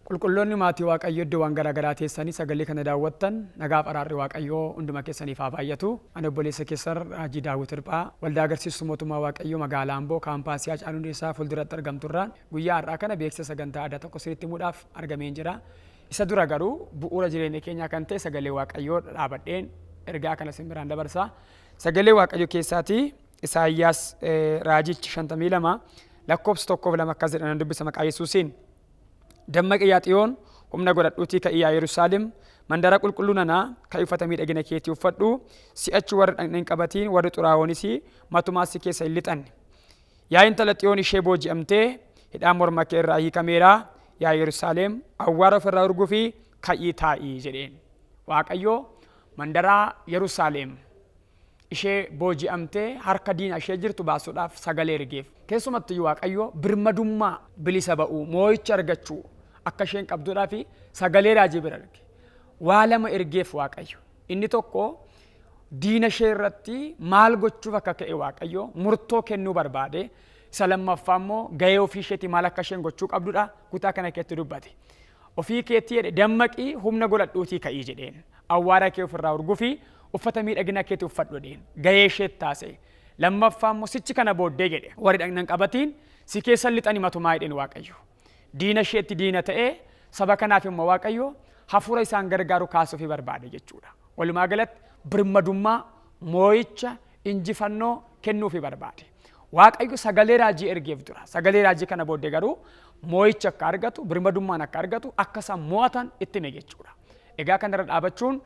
Qulqulloonni maatii Waaqayyoo iddoowwan garaagaraa teessanii sagalee kana daawwattan nagaa araarri Waaqayyoo hunduma keessaniif haa baay'atu. Ani obboleessa keessan Haajii Daawit Hirphaa waldaa agarsiistuu mootummaa Waaqayyoo magaalaa Amboo kaampaasii Haacaaluu Hundeessaa fuulduratti argamturraan guyyaa har'aa kana beeksisa sagantaa adda tokko isinitti himuudhaaf argameen jira. Isa dura garuu bu'uura jireenya keenyaa kan ta'e sagalee Waaqayyoo dhaabadheen ergaa kana isin biraan dabarsa. Sagalee Waaqayyoo keessaatii Isaayyaas raajichi 52 lakkoofsa 1-2 akkas jedhan dubbisa maqaa Yesuusiin. Dammaqi yaa Xiyoon humna godhadhuutii ka'ii yaa Yerusaalem mandara qulqulluu nanaa ka'ii uffata miidhagina keetii uffadhu si'achi warri dhagna hin qabatiin warri xuraa'oonis matumaa si keessa hin lixanne. Yaa intala Xiyoon ishee booji'amtee hidhaan morma kee irraa hiikameera yaa Yerusaalem awwaara ofirraa urguu fi ka'ii taa'ii jedheen. Waaqayyoo mandara Yerusaalem ishee booji'amtee harka diina ishee jirtu baasuudhaaf sagalee ergeef. Keessumattuu Waaqayyoo birmadummaa bilisa ba'uu moo'icha argachuu akka isheen qabduudhaa fi sagalee raajii bira erge. Waa lama ergeef Waaqayyo. Inni tokko diina ishee irratti maal gochuuf akka ka'e Waaqayyo murtoo kennuu barbaade. Isa lammaffaa immoo gahee ofii isheetii maal akka isheen gochuu qabdudha kutaa kana keessatti dubbate. Ofii keetii jedhe dammaqii humna godhadhuutii ka'ii jedheen. Awwaara kee ofirraa urguu fi uffata miidhagina keetii uffadhu jedheen. Gahee isheetti taasise. Lammaffaa immoo sichi kana booddee jedhe warri dhagna hin qabatiin si keessa lixani matumaa jedheen Waaqayyo. Diina isheetti diina ta'ee saba kanaaf immoo Waaqayyo hafuura isaan gargaaru kaasuuf barbaade jechuudha. Walumaa galatti birmadummaa moo'icha injifannoo kennuuf barbaade. Waaqayyo sagalee raajii ergeef dura. Sagalee raajii kana booddee garuu moo'icha akka argatu birmadummaan akka argatu akka isaan mo'atan itti hime jechuudha. Egaa kanarra dhaabachuun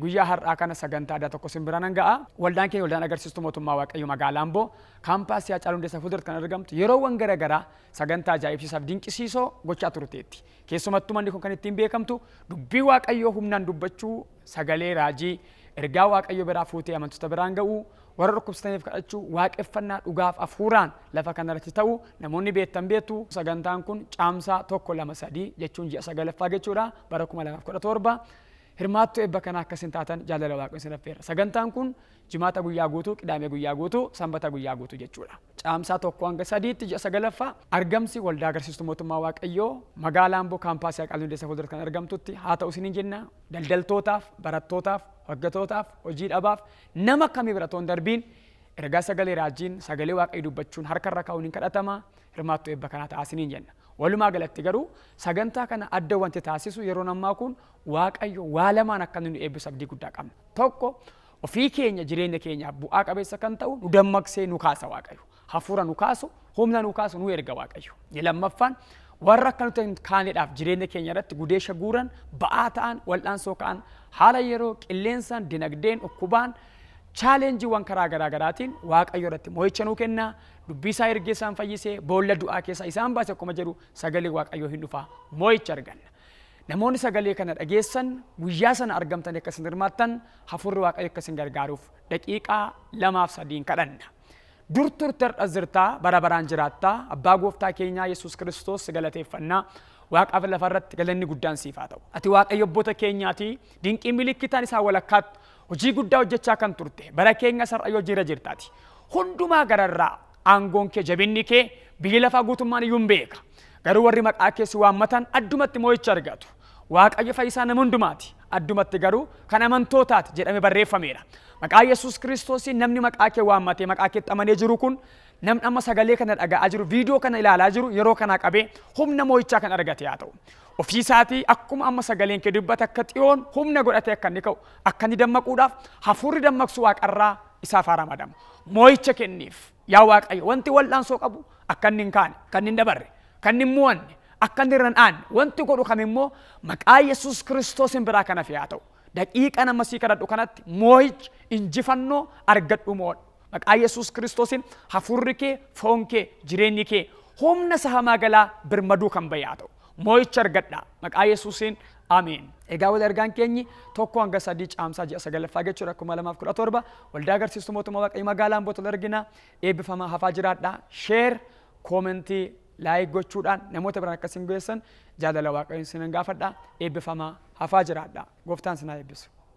guyyaa har'aa kana sagantaa adda tokko isin biraan ga'a. Waldaan keenya waldaan agarsiistuu mootummaa Waaqayyoo magaalaa Amboo kaampaasii Haacaaluu Hundeessaa fuulduratti kan argamtu yeroowwan garaagaraa sagantaa ajaa'ibsiisaaf dinqisiisoo gochaa turteetti. Keessumattuu manni kun kan ittiin beekamtu dubbii Waaqayyoo humnaan dubbachuu sagalee raajii ergaa Waaqayyoo biraa fuutee amantoota biraan ga'uu warra dhukkubsataniif kadhachuu waaqeffannaa dhugaaf hafuuraan lafa kanarratti ta'u namoonni beektan beektu. Sagantaan kun caamsaa 1-2-3 jechuun ji'a 9ffaa jechuudha bara 2017. Hirmaattuu eebba kana akkasin taatan jaalala Waaqayyoo isin affeerra. Sagantaan kun jimaata guyyaa guutuu, qidaamee guyyaa guutuu, sanbata guyyaa guutuu jechuudha. Caamsaa 1-3 ji'a 9ffaa argamsi waldaa agarsiistuu mootummaa Waaqayyoo magaalaa Amboo kaampaasii Haacaaluu Hundeessaa fuulduratti kan argamtutti haa ta'u isiniin jenna daldaltootaaf, barattootaaf, hojjettootaaf, hojii dhabaaf nama kamii bira toon darbiin ergaa sagalee raajiin sagalee Waaqayyoo dubbachuun harkarra kaa'uun hin kadhatama. Hirmaattuu eebba kanaa ta'a isiniin jenna. Walumaa galatti garuu sagantaa kana adda wanti taasisu yeroo ammaa kun Waaqayyo waa lamaan akka nuyi eebbisu abdii guddaa qabna. Tokko ofii keenya jireenya keenyaaf bu'aa qabeessa kan ta'u nu dammaqsee nu kaasa Waaqayyo. Hafuura nu kaasu, humna nu kaasu nu erga Waaqayyo. Lammaffaan warra akka nuti kaaneedhaaf jireenya keenya irratti gudeesha guuran ba'aa ta'an wal'aansoo ka'an haala yeroo qilleensaan dinagdeen dhukkubaan chaalenjiiwwan karaa garaagaraatiin Waaqayyo irratti moo'icha nuu kenna. Dubbii isaa ergee isaan fayyisee boolla du'aa keessaa isaan baase akkuma jedhu sagalee Waaqayyoo hin dhufa moo'icha arganna. Namoonni sagalee kana dhageessan guyyaa sana argamtan akka isin hirmaattan hafuurri Waaqayyo akka isin gargaaruuf daqiiqaa 2-3 kadhanna. Dur turte har'a jirtaa bara baraan jiraattaa abbaa gooftaa keenyaa Yesuus Kiristoos galateeffannaa. Waaqaaf lafa irratti galanni guddaan siif haa ta'u. Ati Waaqayyo abboota keenyaati dinqii milikitaan isaa walakkaatti hojii guddaa hojjechaa kan turte bara keenya sar'a yoo jira jirtaati. Hundumaa gararraa aangoon kee jabinni kee biyya lafaa guutummaan iyyuu beeka. Garuu warri maqaa kee si waammatan addumatti moo'icha argatu. Waaqayyo fayyisaa nama hundumaati. Addumatti garuu kan amantootaati jedhamee barreeffameera. Maqaa Yesuus Kiristoosiin namni maqaa kee waammatee maqaa keetti amanee jiru kun namni amma sagalee kana dhaga'aa jiru viidiyoo kana ilaalaa jiru yeroo kana qabee humna moo'ichaa kan argate haa ta'u. Ofii isaatii akkuma amma sagaleen kee dubbata akka Xiyoon humna godhatee akka inni ka'u akka inni dammaquudhaaf hafuurri dammaqsu Waaqarraa isaaf haa ramadamu. Moo'icha kenniif yaa Waaqayyo wanti wal'aansoo qabu akka inni hin kaane akka inni hin dabarre akka inni hin mo'anne akka inni irra hin aanne wanti godhu kamimmoo maqaa Yesuus Kiristoosin biraa kana fi haa ta'u. Daqiiqa nama sii kadhadhu kanatti moo'icha injifannoo argadhu mo'adhu. Maqaa Yesuus Kiristoosin hafuurri kee, foon kee, jireenyi kee humna sahamaa galaa birmaduu kan bahe haa ta'u. Moo'icha argadha. Maqaa Yesuusin Ameen. Egaa wal ergaan keenyi 1-3 caamsaa ji'a 9ffaa jechuudha 2017 waldaa agarsiistuu mootummaa Waaqayyoo magaalaa Ambootti argina. Eebbifamaa hafaa jiraadha. Sheer, koomentii, laayik gochuudhaan namoota biraan akkasiin geessan jaalala Waaqayyoon isin gaafadha. Eebbifamaa hafaa jiraadha. Gooftaan isin haa eebbisu.